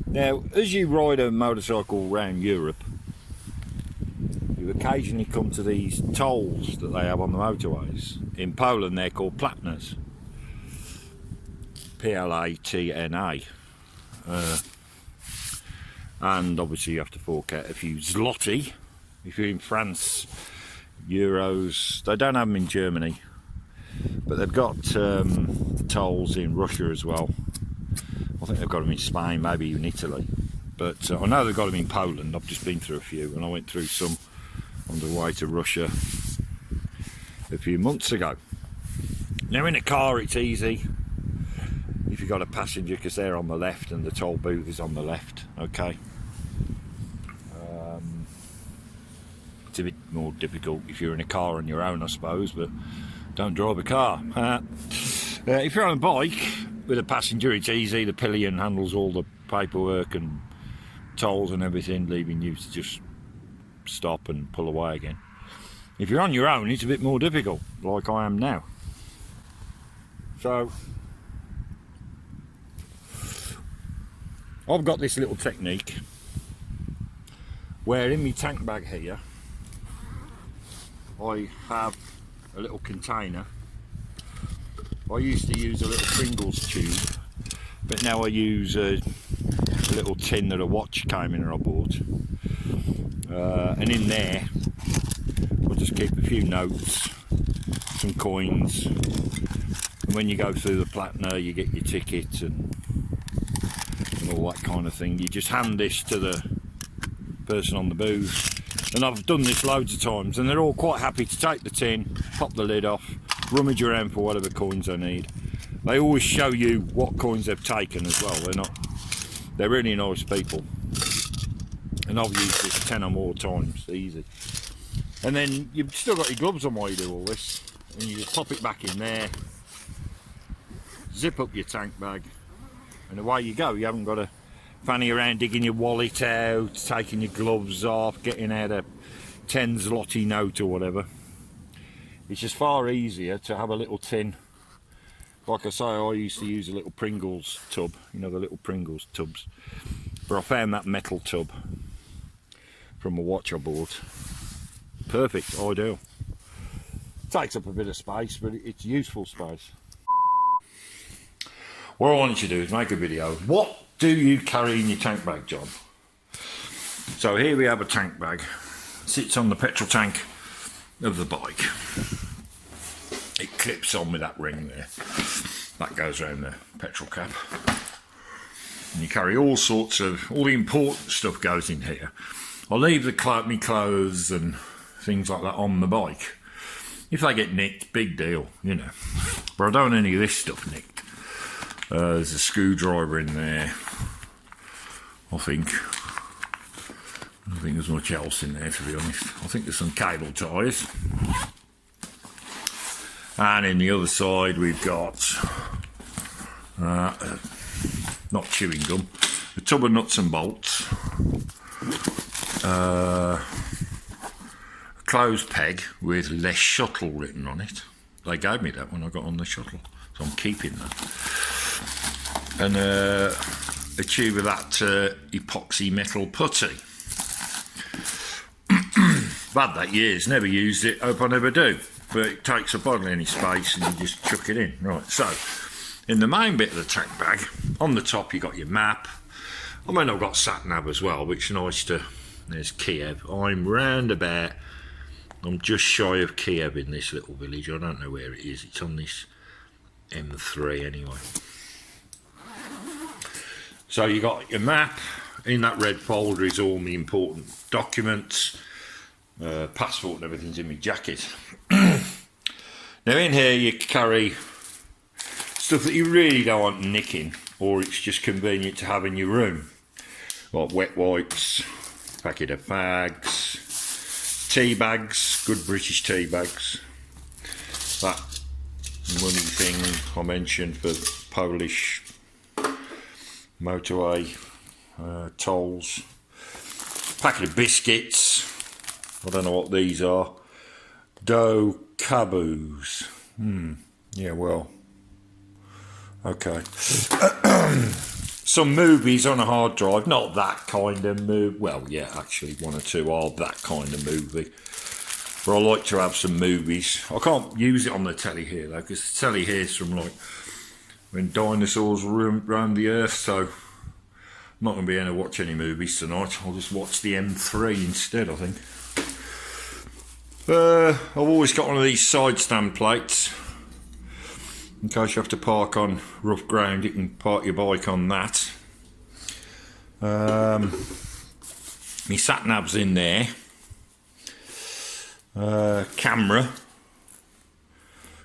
Now, as you ride a motorcycle around Europe, you occasionally come to these tolls that they have on the motorways. In Poland, they're called platnas. P-L-A-T-N-A. And obviously you have to fork out a few zloty. If you're in France, euros. They don't have them in Germany, but they've got tolls in Russia as well. I think they've got them in Spain, maybe even Italy. But I know they've got them in Poland. I've just been through a few, and I went through some on the way to Russia a few months ago. Now in a car it's easy if you've got a passenger, because they're on the left and the toll booth is on the left, okay. It's a bit more difficult if you're in a car on your own, I suppose, but don't drive a car. If you're on a bike with a passenger, it's easy. The pillion handles all the paperwork and tolls and everything, leaving you to just stop and pull away again. If you're on your own, it's a bit more difficult, like I am now. So I've got this little technique where in my tank bag here I have a little container. I used to use a little Pringles tube, but now I use a little tin that a watch came in and I bought. And in there I'll just keep a few notes, some coins, and when you go through the Platna you get your ticket and all that kind of thing. You just hand this to the person on the booth, and I've done this loads of times, and they're all quite happy to take the tin, pop the lid off, rummage around for whatever coins they need. They always show you what coins they've taken as well. They're really nice people, and I've used this 10 or more times, easy. And then you've still got your gloves on while you do all this, and you just pop it back in there, zip up your tank bag, and away you go. You haven't got to fanny around digging your wallet out, taking your gloves off, getting out a 10 zloty note or whatever. It's just far easier to have a little tin. Like I say, I used to use a little Pringles tub, you know, the little Pringles tubs. But I found that metal tub from a watch I bought. Perfect, ideal. Takes up a bit of space, but it's useful space. What I wanted to do is make a video. What do you carry in your tank bag, John? So here we have a tank bag. It sits on the petrol tank of the bike. It clips on with that ring there. That goes around the petrol cap. And you carry all the important stuff goes in here. I leave my clothes and things like that on the bike. If they get nicked, big deal, you know. But I don't want any of this stuff nicked. There's a screwdriver in there. I think there's much else in there, to be honest. I think there's some cable ties. And in the other side we've got not chewing gum, a tub of nuts and bolts, a clothes peg with Les Shuttle written on it. They gave me that when I got on the shuttle, so I'm keeping that. And a tube of that epoxy metal putty. I've had that years, never used it, hope I never do. But it takes up hardly any space and you just chuck it in. Right, so in the main bit of the tank bag, on the top you got your map. I mean, I've got sat nav as well, which is nice to. There's Kiev. I'm just shy of Kiev in this little village. I don't know where it is. It's on this M3 anyway. So you got your map. In that red folder is all the important documents. Passport and everything's in my jacket. Now in here you carry stuff that you really don't want nicking, or it's just convenient to have in your room, like wet wipes, packet of fags, tea bags, good British tea bags, that money thing I mentioned for Polish motorway tolls, packet of biscuits. I don't know what these are. Dough caboose. Yeah, well, okay. some movies on a hard drive. Not that kind of movie. Well, yeah, actually, one or two are that kind of movie. But I like to have some movies. I can't use it on the telly here though, because the telly here's from like when dinosaurs roamed the earth. So I'm not going to be able to watch any movies tonight. I'll just watch the M3 instead, I think. I've always got one of these side stand plates. In case you have to park on rough ground, you can park your bike on that. My sat nav's in there. Camera.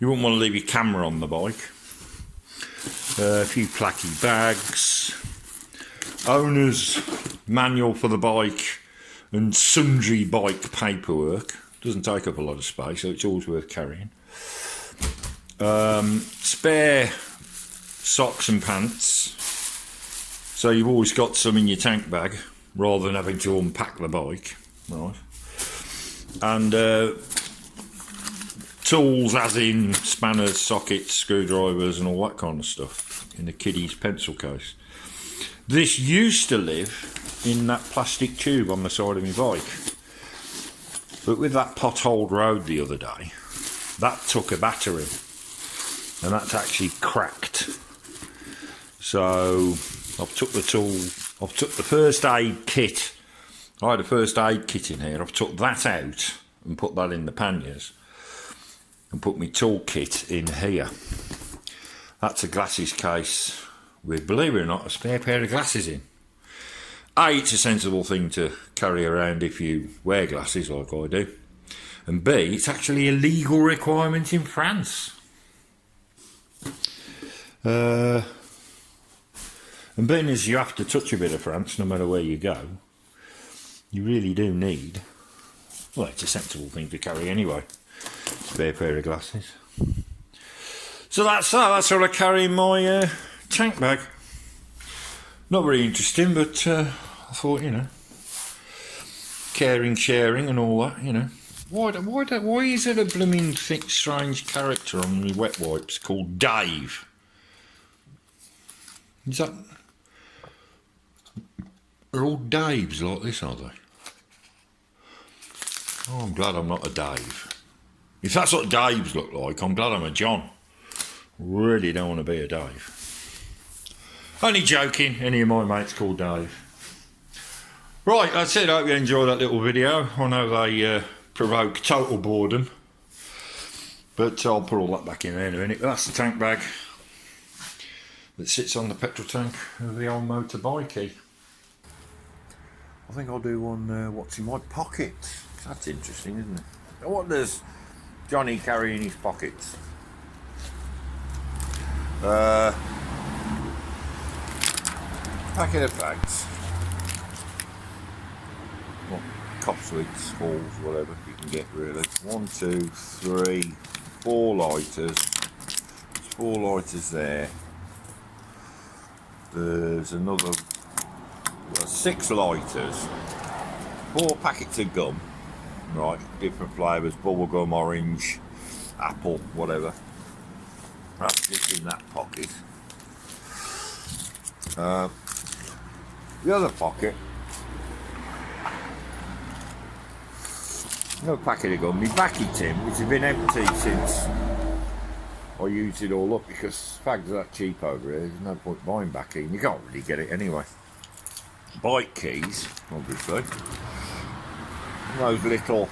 You wouldn't want to leave your camera on the bike. A few placky bags. Owner's manual for the bike and sundry bike paperwork. Doesn't take up a lot of space, so it's always worth carrying. Spare socks and pants, so you've always got some in your tank bag rather than having to unpack the bike, right? And tools, as in spanners, sockets, screwdrivers and all that kind of stuff in the kiddie's pencil case. This used to live in that plastic tube on the side of my bike, but with that potholed road the other day, that took a battering. And that's actually cracked. So I've took the tool, I've took the first aid kit. I had a first aid kit in here. I've took that out and put that in the panniers and put my tool kit in here. That's a glasses case with, believe it or not, a spare pair of glasses in. A, it's a sensible thing to carry around if you wear glasses like I do. And B, it's actually a legal requirement in France. And being as you have to touch a bit of France no matter where you go, you really do need, well, it's a sensible thing to carry anyway, spare pair of glasses. So that's all I carry in my tank bag. Not very interesting, but I thought, you know, caring, sharing and all that, you know. Why is there a blooming thick strange character on the wet wipes called Dave? Is that... Are all Daves like this, are they? Oh, I'm glad I'm not a Dave. If that's what Daves look like, I'm glad I'm a John. Really don't want to be a Dave. Only joking, any of my mates called Dave. Right, that's it. I hope you enjoyed that little video. I know they provoke total boredom, but I'll put all that back in there in a minute. But that's the tank bag that sits on the petrol tank of the old motorbikey. I think I'll do one what's in my pocket. That's interesting, isn't it? What does Johnny carry in his pockets? Packet of fags. Well, cop sweets, balls, whatever you can get really. 1, 2, 3, 4 lighters. There's 4 lighters there. There's another 6 lighters. 4 packets of gum. Right, different flavours, bubblegum, orange, apple, whatever. That's just in that pocket. The other pocket, another packet of gum. My backy tin, which has been empty since I used it all up, because fags are that cheap over here. There's no point buying backy, and you can't really get it anyway. Bike keys, obviously. Those little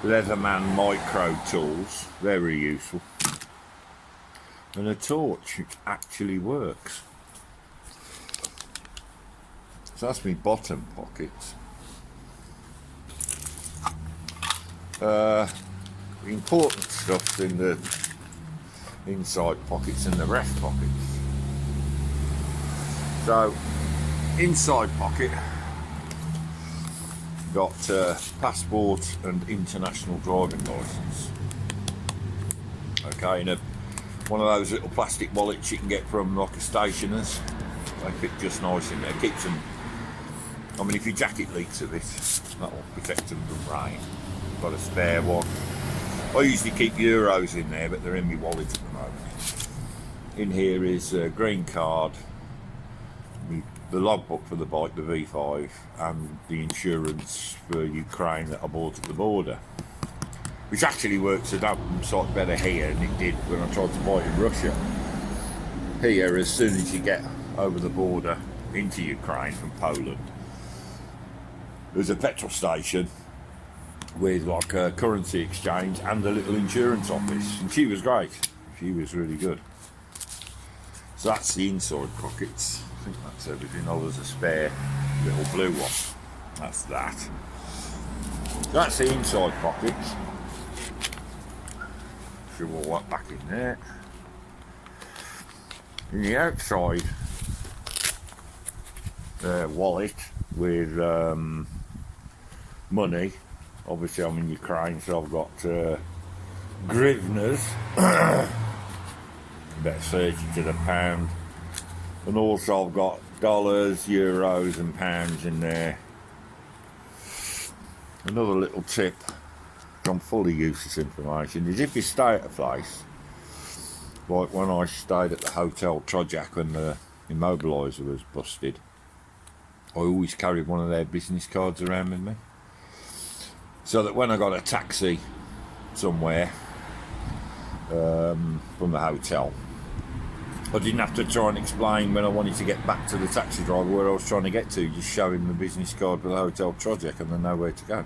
Leatherman micro tools, very useful. And a torch which actually works. So that's my bottom pockets. The important stuff's in the inside pockets and the rest pockets. So, inside pocket, got passport and international driving licence. Okay, and one of those little plastic wallets you can get from like a stationer's. They fit just nice in there. Keeps them. I mean, if your jacket leaks a bit, that'll protect them from rain. Got a spare one. I usually keep euros in there, but they're in my wallet at the moment. In here is a green card, the logbook for the bike, the V5, and the insurance for Ukraine that I bought at the border, which actually works a damn sight better here than it did when I tried to buy it in Russia. Here, as soon as you get over the border into Ukraine from Poland, there's a petrol station with like a currency exchange and a little insurance office, and she was great. She was really good. So that's the inside pockets. I think that's everything. Oh, there's a spare little blue one. That's that. So that's the inside pockets. Shove all that back in there. In the outside wallet with money. Obviously I'm in Ukraine, so I've got hryvnias, about 30 to the pound, and also I've got dollars, euros and pounds in there. Another little tip from fully useless information is if you stay at a place, like when I stayed at the Hotel Trojak when the immobiliser was busted, I always carried one of their business cards around with me, so that when I got a taxi somewhere from the hotel, I didn't have to try and explain when I wanted to get back to the taxi driver where I was trying to get to. Just show him the business card for the Hotel Trojak and they know where to go.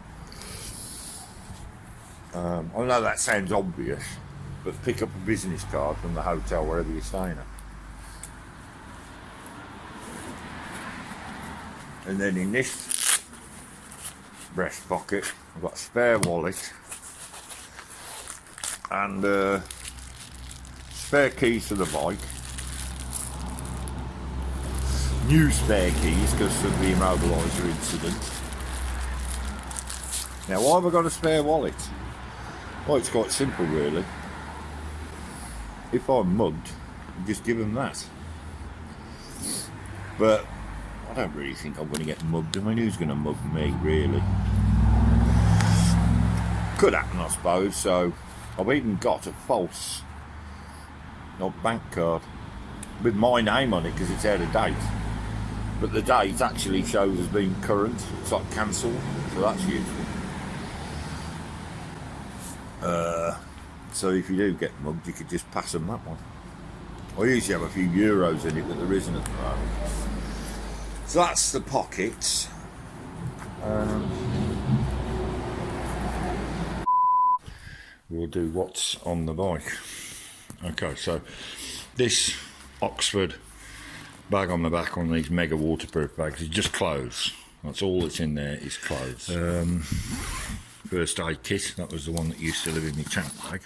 I know that sounds obvious, but pick up a business card from the hotel wherever you're staying at. And then in this breast pocket I've got a spare wallet and spare keys to the bike, new spare keys because of the immobiliser incident. Now why have I got a spare wallet? Well, it's quite simple really. If I'm mugged, I'll just give them that. But I don't really think I'm going to get mugged. I mean, who's going to mug me, really? Could happen, I suppose. So I've even got a false bank card with my name on it because it's out of date. But the date actually shows as being current. It's like cancelled, so that's useful. So if you do get mugged, you could just pass them that one. I usually have a few euros in it, but there isn't at the moment. So that's the pockets. We'll do what's on the bike. Okay, so this Oxford bag on the back on these mega waterproof bags is just clothes. That's all that's in there is clothes. First aid kit, that was the one that used to live in my tank bag.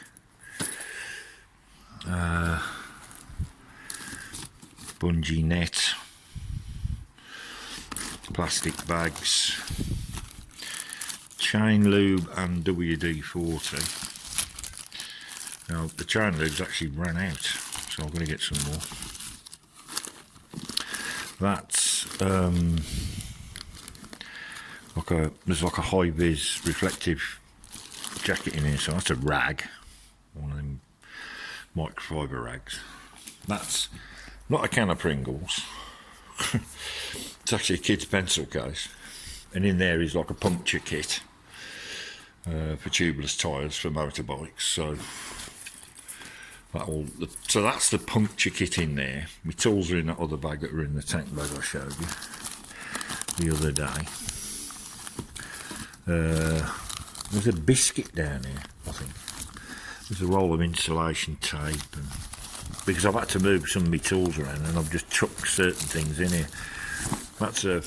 Bungee net, plastic bags, chain lube and WD-40. Now the chain lube's actually ran out, so I'm going to get some more. That's there's like a high vis reflective jacket in here, so that's a rag, one of them microfiber rags. That's not a can of Pringles. It's actually a kid's pencil case, and in there is like a puncture kit for tubeless tyres for motorbikes. So that's the puncture kit in there. My tools are in that other bag that were in the tank bag I showed you the other day. There's a biscuit down here, I think. There's a roll of insulation tape, and because I've had to move some of my tools around and I've just chucked certain things in here. That's a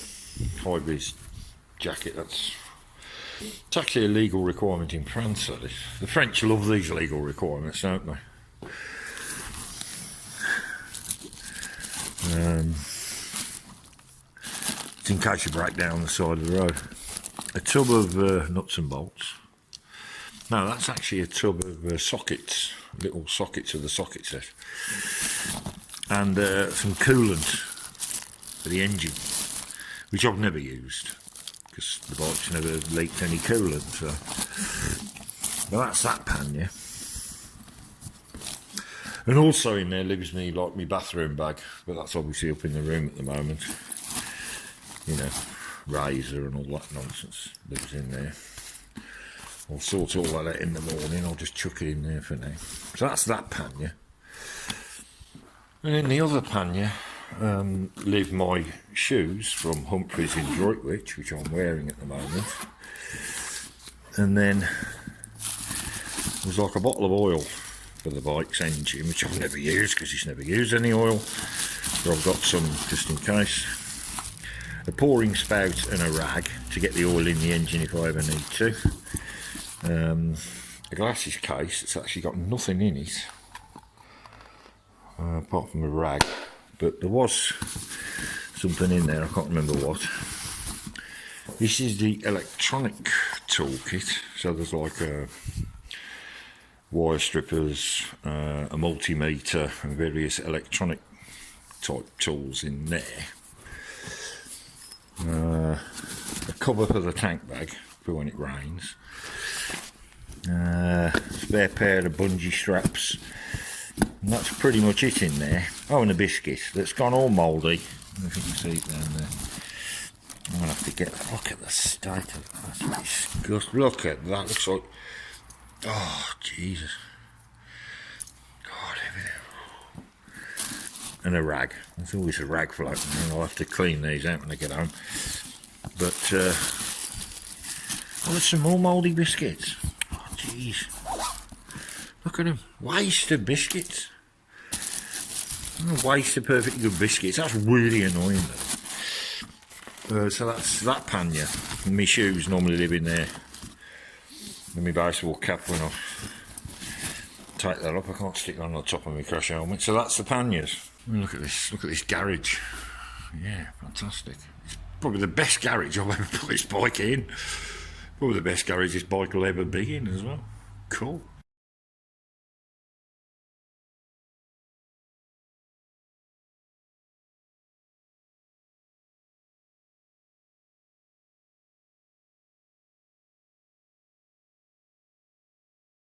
high-vis jacket. It's actually a legal requirement in France, that is. The French love these legal requirements, don't they? It's in case you break down the side of the road. A tub of nuts and bolts. No, that's actually a tub of sockets, little sockets of the socket set. And some coolant for the engine, which I've never used because the bike's never leaked any coolant. So, well, that's that pan, yeah. And also in there lives me like my bathroom bag, but that's obviously up in the room at the moment. You know, razor and all that nonsense lives in there. I'll sort all that out in the morning. I'll just chuck it in there for now. So that's that pannier. And in the other pannier live my shoes from Humphreys in Droitwich, which I'm wearing at the moment. And then there's like a bottle of oil for the bike's engine, which I've never used because it's never used any oil. So I've got some just in case. A pouring spout and a rag to get the oil in the engine if I ever need to. A glasses case that's actually got nothing in it apart from a rag, but there was something in there, I can't remember what. This is the electronic toolkit, so there's like wire strippers, a multimeter and various electronic type tools in there. A cover for the tank bag for when it rains. Spare pair of bungee straps, and that's pretty much it in there. Oh, and a biscuit that's gone all mouldy. I don't know if you can see it down there. I'm gonna have to get a look at the state of that. That's disgusting. Look at that. Looks like, oh Jesus, God, everything. And a rag. There's always a rag floating, and I'll have to clean these out when I get home. But oh, there's some more mouldy biscuits. Jeez, look at them. Waste of biscuits. Waste of perfectly good biscuits. That's really annoying though. So that's that pannier. And my shoes normally live in there. And my baseball cap when I take that up. I can't stick it on the top of my crash helmet. So that's the panniers. I mean, look at this. Look at this garage. Yeah, fantastic. It's probably the best garage I've ever put this bike in. Probably the best garage this bike will ever be in as well. Cool.